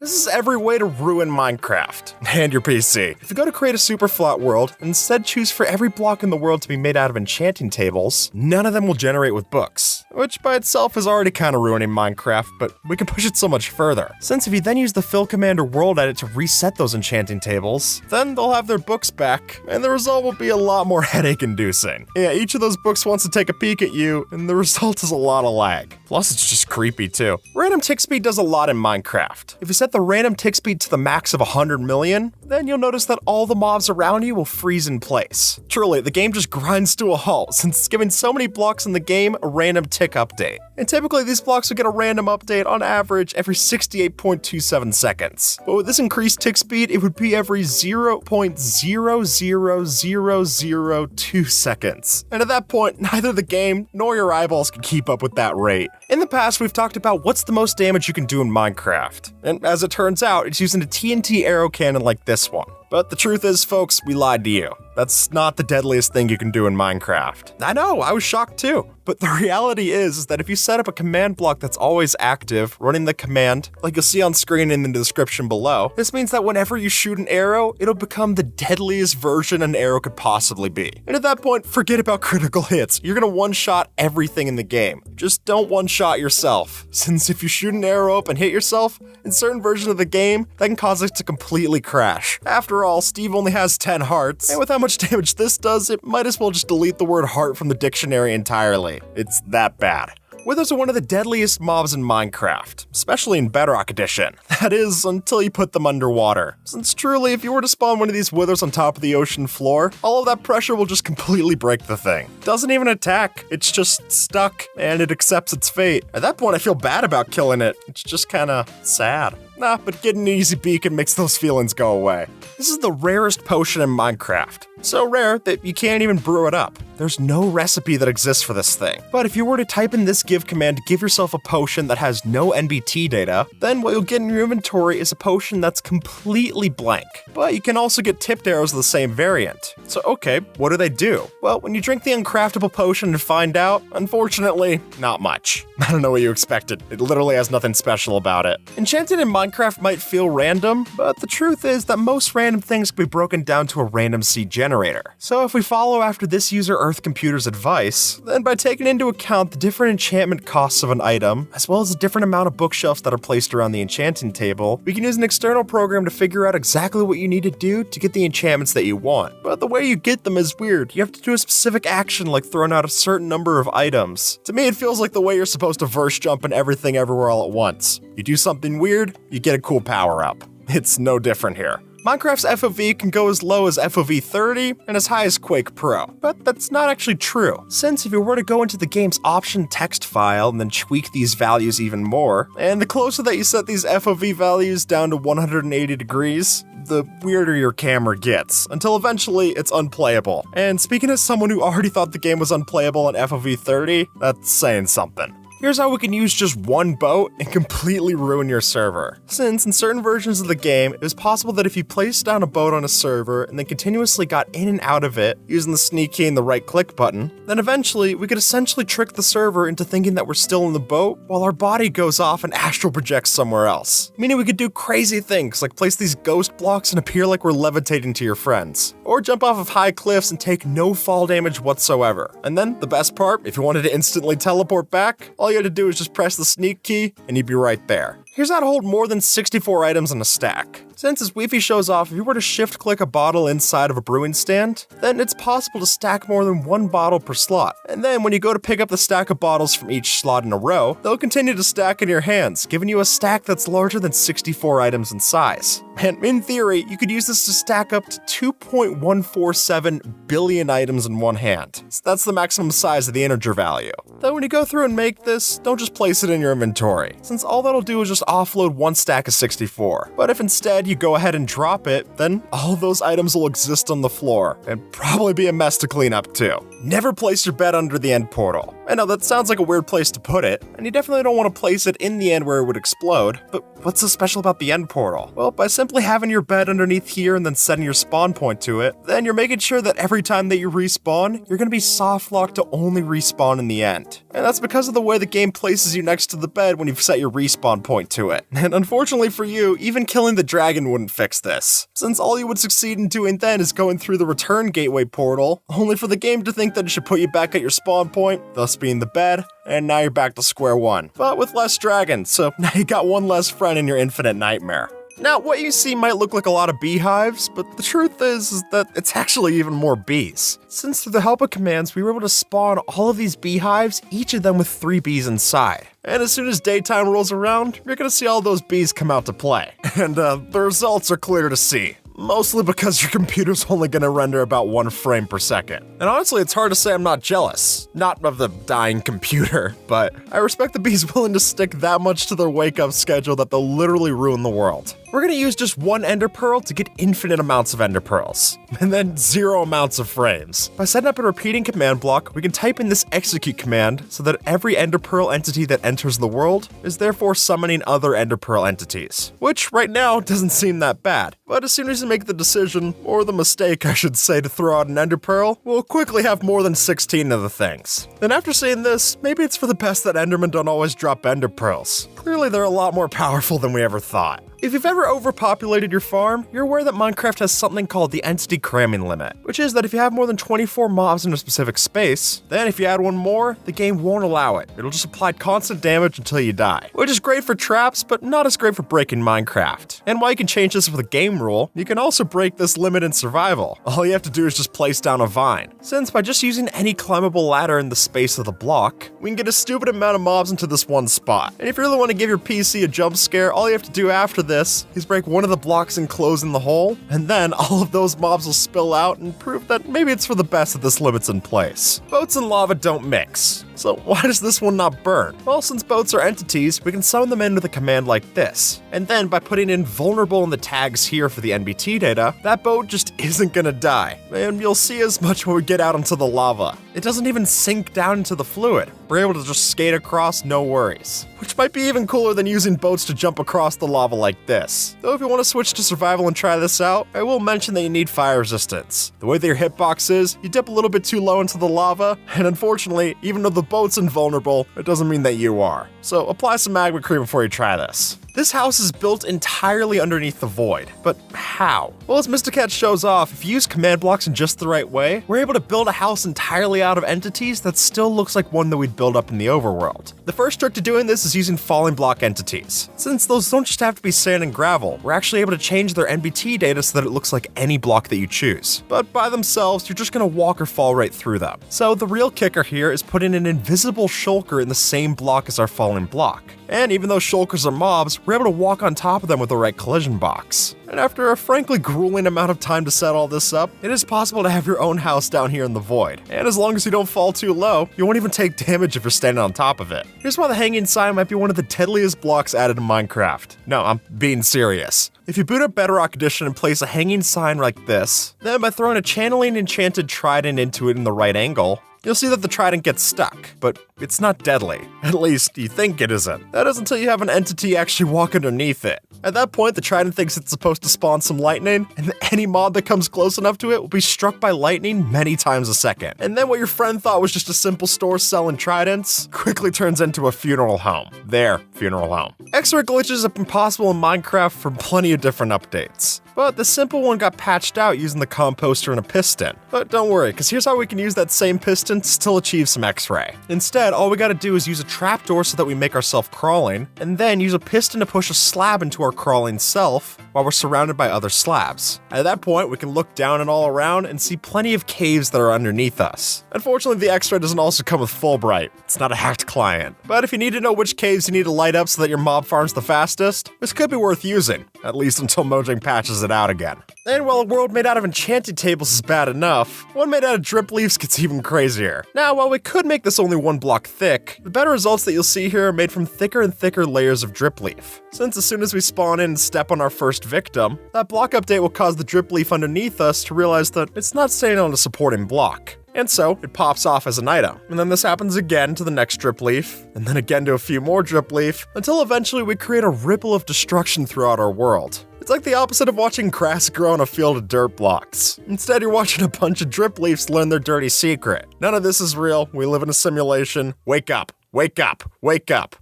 This is every way to ruin Minecraft and your PC. If you go to create a super flat world, and instead choose for every block in the world to be made out of enchanting tables, none of them will generate with books, which by itself is already kind of ruining Minecraft, but we can push it so much further. Since if you then use the fill command or world edit to reset those enchanting tables, then they'll have their books back, and the result will be a lot more headache-inducing. Yeah, each of those books wants to take a peek at you, and the result is a lot of lag. Plus, it's just creepy too. Random tick speed does a lot in Minecraft. If you set the random tick speed to the max of 100 million, then you'll notice that all the mobs around you will freeze in place. Truly, the game just grinds to a halt since it's giving so many blocks in the game a random tick update. And typically these blocks will get a random update on average every 68.27 seconds. But with this increased tick speed, it would be every 0.00002 seconds. And at that point, neither the game nor your eyeballs can keep up with that rate. In the past, we've talked about what's the most damage you can do in Minecraft. And as it turns out, it's using a TNT arrow cannon like this one. But the truth is, folks, we lied to you. That's not the deadliest thing you can do in Minecraft. I know, I was shocked too. But the reality is that if you set up a command block that's always active, running the command, like you'll see on screen in the description below, this means that whenever you shoot an arrow, it'll become the deadliest version an arrow could possibly be. And at that point, forget about critical hits. You're gonna one-shot everything in the game. Just don't one-shot yourself, since if you shoot an arrow up and hit yourself, in certain versions of the game, that can cause it to completely crash. After all, Steve only has 10 hearts, and with how much damage this does, it might as well just delete the word heart from the dictionary entirely. It's that bad. Withers are one of the deadliest mobs in Minecraft, especially in Bedrock Edition. That is, until you put them underwater. Since truly, if you were to spawn one of these withers on top of the ocean floor, all of that pressure will just completely break the thing. Doesn't even attack, it's just stuck, and it accepts its fate. At that point, I feel bad about killing it. It's just kinda sad. Nah, but getting an easy beacon makes those feelings go away. This is the rarest potion in Minecraft. So rare that you can't even brew it up. There's no recipe that exists for this thing. But if you were to type in this give command to give yourself a potion that has no NBT data, then what you'll get in your inventory is a potion that's completely blank. But you can also get tipped arrows of the same variant. So okay, what do they do? Well, when you drink the uncraftable potion and find out, unfortunately, not much. I don't know what you expected. It literally has nothing special about it. Enchanted in Minecraft might feel random, but the truth is that most random things can be broken down to a random seed generator. So if we follow after this user Earth Computer's advice, then by taking into account the different enchantment costs of an item, as well as the different amount of bookshelves that are placed around the enchanting table, we can use an external program to figure out exactly what you need to do to get the enchantments that you want. But the way you get them is weird. You have to do a specific action like throwing out a certain number of items. To me, it feels like the way you're supposed to verse jump and everything everywhere all at once. You do something weird, you get a cool power-up. It's no different here. Minecraft's FOV can go as low as FOV 30 and as high as Quake Pro, but that's not actually true, since if you were to go into the game's option text file and then tweak these values even more, and the closer that you set these FOV values down to 180 degrees, the weirder your camera gets, until eventually it's unplayable. And speaking as someone who already thought the game was unplayable on FOV 30, that's saying something. Here's how we can use just one boat and completely ruin your server. Since in certain versions of the game, it was possible that if you placed down a boat on a server and then continuously got in and out of it using the sneak key and the right click button, then eventually we could essentially trick the server into thinking that we're still in the boat while our body goes off and astral projects somewhere else. Meaning we could do crazy things like place these ghost blocks and appear like we're levitating to your friends. Or jump off of high cliffs and take no fall damage whatsoever. And then, the best part, if you wanted to instantly teleport back, all you had to do is just press the sneak key and you'd be right there. Here's how to hold more than 64 items in a stack. Since as Wi-Fi shows off, if you were to shift-click a bottle inside of a brewing stand, then it's possible to stack more than one bottle per slot. And then when you go to pick up the stack of bottles from each slot in a row, they'll continue to stack in your hands, giving you a stack that's larger than 64 items in size. And in theory, you could use this to stack up to 2.147 billion items in one hand. So that's the maximum size of the integer value. Though when you go through and make this, don't just place it in your inventory, since all that'll do is just offload one stack of 64. But if instead you go ahead and drop it, then all those items will exist on the floor, and probably be a mess to clean up too. Never place your bed under the end portal. I know that sounds like a weird place to put it, and you definitely don't want to place it in the end where it would explode, but what's so special about the end portal? Well, by simply having your bed underneath here and then setting your spawn point to it, then you're making sure that every time that you respawn, you're going to be soft locked to only respawn in the end. And that's because of the way the game places you next to the bed when you've set your respawn point to it. And unfortunately for you, even killing the dragon wouldn't fix this, since all you would succeed in doing then is going through the return gateway portal, only for the game to think that it should put you back at your spawn point, thus being the bed, and now you're back to square one, but with less dragons, so now you got one less friend in your infinite nightmare. Now, what you see might look like a lot of beehives, but the truth is that it's actually even more bees. Since through the help of commands, we were able to spawn all of these beehives, each of them with 3 bees inside. And as soon as daytime rolls around, you're gonna see all those bees come out to play. And the results are clear to see. Mostly because your computer's only gonna render about 1 frame per second. And honestly, it's hard to say I'm not jealous. Not of the dying computer, but I respect the bees willing to stick that much to their wake-up schedule that they'll literally ruin the world. We're gonna use just 1 ender pearl to get infinite amounts of ender pearls, and then 0 amounts of frames. By setting up a repeating command block, we can type in this execute command so that every ender pearl entity that enters the world is therefore summoning other ender pearl entities, which right now doesn't seem that bad. But as soon as you make the decision, or the mistake I should say, to throw out an ender pearl, we'll quickly have more than 16 of the things. Then after saying this, maybe it's for the best that endermen don't always drop ender pearls. Clearly they're a lot more powerful than we ever thought. If you've ever overpopulated your farm, you're aware that Minecraft has something called the entity cramming limit, which is that if you have more than 24 mobs in a specific space, then if you add one more, the game won't allow it. It'll just apply constant damage until you die, which is great for traps, but not as great for breaking Minecraft. And while you can change this with a game rule, you can also break this limit in survival. All you have to do is just place down a vine, since by just using any climbable ladder in the space of the block, we can get a stupid amount of mobs into this one spot. And if you really want to give your PC a jump scare, all you have to do after this is break one of the blocks enclosing the hole, and then all of those mobs will spill out and prove that maybe it's for the best that this limit's in place. Boats and lava don't mix. So why does this one not burn? Well, since boats are entities, we can summon them in with a command like this. And then by putting in vulnerable in the tags here for the NBT data, that boat just isn't gonna die. And you'll see as much when we get out into the lava. It doesn't even sink down into the fluid. We're able to just skate across, no worries. Which might be even cooler than using boats to jump across the lava like this. Though if you want to switch to survival and try this out, I will mention that you need fire resistance. The way that your hitbox is, you dip a little bit too low into the lava, and unfortunately, even though the boat's invulnerable, it doesn't mean that you are. So apply some magma cream before you try this. This house is built entirely underneath the void, but how? Well, as Mr. Cat shows off, if you use command blocks in just the right way, we're able to build a house entirely out of entities that still looks like one that we'd build up in the overworld. The first trick to doing this is using falling block entities. Since those don't just have to be sand and gravel, we're actually able to change their NBT data so that it looks like any block that you choose. But by themselves, you're just gonna walk or fall right through them. So the real kicker here is putting an invisible shulker in the same block as our falling block. And even though shulkers are mobs, we're able to walk on top of them with the right collision box. And after a frankly grueling amount of time to set all this up, it is possible to have your own house down here in the void. And as long as you don't fall too low, you won't even take damage if you're standing on top of it. Here's why the hanging sign might be one of the deadliest blocks added to Minecraft. No, I'm being serious. If you boot up Bedrock Edition and place a hanging sign like this, then by throwing a channeling enchanted trident into it in the right angle, you'll see that the trident gets stuck, but it's not deadly. At least, you think it isn't. That is until you have an entity actually walk underneath it. At that point, the trident thinks it's supposed to spawn some lightning, and any mob that comes close enough to it will be struck by lightning many times a second. And then what your friend thought was just a simple store selling tridents quickly turns into a funeral home. Their funeral home. X-ray glitches have been possible in Minecraft for plenty of different updates, but the simple one got patched out using the composter and a piston. But don't worry, because here's how we can use that same piston to still achieve some X-ray. Instead, all we gotta do is use a trapdoor so that we make ourselves crawling, and then use a piston to push a slab into our crawling self while we're surrounded by other slabs. At that point, we can look down and all around and see plenty of caves that are underneath us. Unfortunately, the X-ray doesn't also come with Fulbright. It's not a hacked client. But if you need to know which caves you need to light up so that your mob farms the fastest, this could be worth using, at least until Mojang patches it out again. And while a world made out of enchanted tables is bad enough, one made out of drip leaves gets even crazier. Now, while we could make this only one block thick, the better results that you'll see here are made from thicker and thicker layers of drip leaf. Since as soon as we spawn in and step on our first victim, that block update will cause the drip leaf underneath us to realize that it's not staying on a supporting block. And so, it pops off as an item. And then this happens again to the next drip leaf, and then again to a few more drip leaf, until eventually we create a ripple of destruction throughout our world. It's like the opposite of watching grass grow on a field of dirt blocks. Instead, you're watching a bunch of drip leaves learn their dirty secret. None of this is real, we live in a simulation. Wake up, wake up, wake up.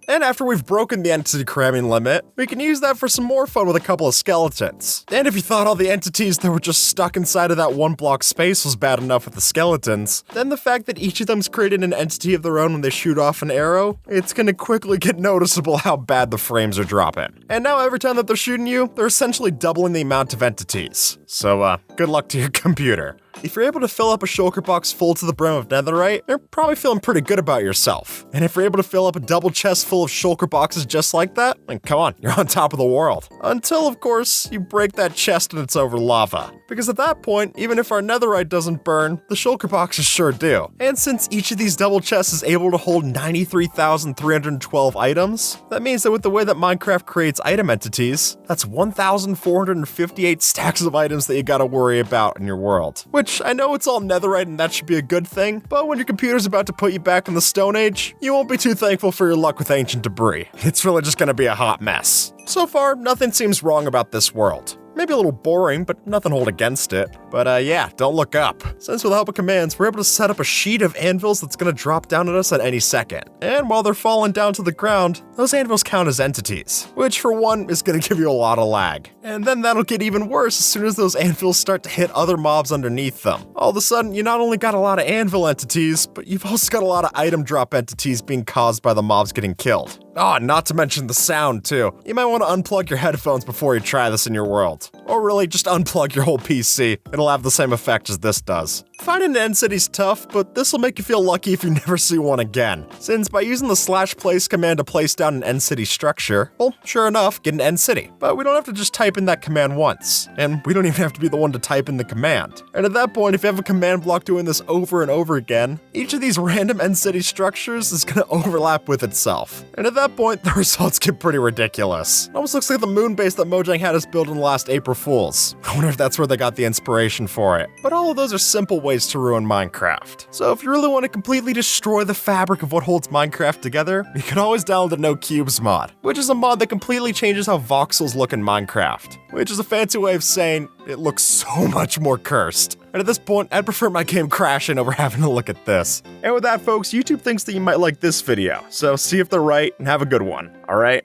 And after we've broken the entity cramming limit, we can use that for some more fun with a couple of skeletons. And if you thought all the entities that were just stuck inside of that one block space was bad enough with the skeletons, then the fact that each of them's created an entity of their own when they shoot off an arrow, it's gonna quickly get noticeable how bad the frames are dropping. And now every time that they're shooting you, they're essentially doubling the amount of entities. So good luck to your computer. If you're able to fill up a shulker box full to the brim of netherite, you're probably feeling pretty good about yourself. And if you're able to fill up a double chest full of shulker boxes just like that, then come on, you're on top of the world. Until, of course, you break that chest and it's over lava. Because at that point, even if our netherite doesn't burn, the shulker boxes sure do. And since each of these double chests is able to hold 93,312 items, that means that with the way that Minecraft creates item entities, that's 1,458 stacks of items that you gotta worry about in your world. Which, I know it's all netherite and that should be a good thing, but when your computer's about to put you back in the Stone Age, you won't be too thankful for your luck with ancient debris. It's really just gonna be a hot mess. So far, nothing seems wrong about this world. Maybe a little boring, but nothing hold against it. But yeah, don't look up. Since with the help of commands, we're able to set up a sheet of anvils that's gonna drop down at us at any second. And while they're falling down to the ground, those anvils count as entities, which for one is gonna give you a lot of lag. And then that'll get even worse as soon as those anvils start to hit other mobs underneath them. All of a sudden, you not only got a lot of anvil entities, but you've also got a lot of item drop entities being caused by the mobs getting killed. Oh, not to mention the sound too. You might want to unplug your headphones before you try this in your world. Or really, just unplug your whole PC. It'll have the same effect as this does. Finding an end city's tough, but this will make you feel lucky if you never see one again. Since by using the /place command to place down an end city structure, well, sure enough, get an end city. But we don't have to just type in that command once. And we don't even have to be the one to type in the command. And at that point, if you have a command block doing this over and over again, each of these random end city structures is gonna overlap with itself. And at that point, the results get pretty ridiculous. It almost looks like the moon base that Mojang had us build in the last April Fools. I wonder if that's where they got the inspiration for it. But all of those are simple ways to ruin Minecraft. So if you really want to completely destroy the fabric of what holds Minecraft together, you can always download the No Cubes mod, which is a mod that completely changes how voxels look in Minecraft, which is a fancy way of saying it looks so much more cursed. And at this point, I'd prefer my game crashing over having to look at this. And with that, folks, YouTube thinks that you might like this video, so see if they're right and have a good one, alright?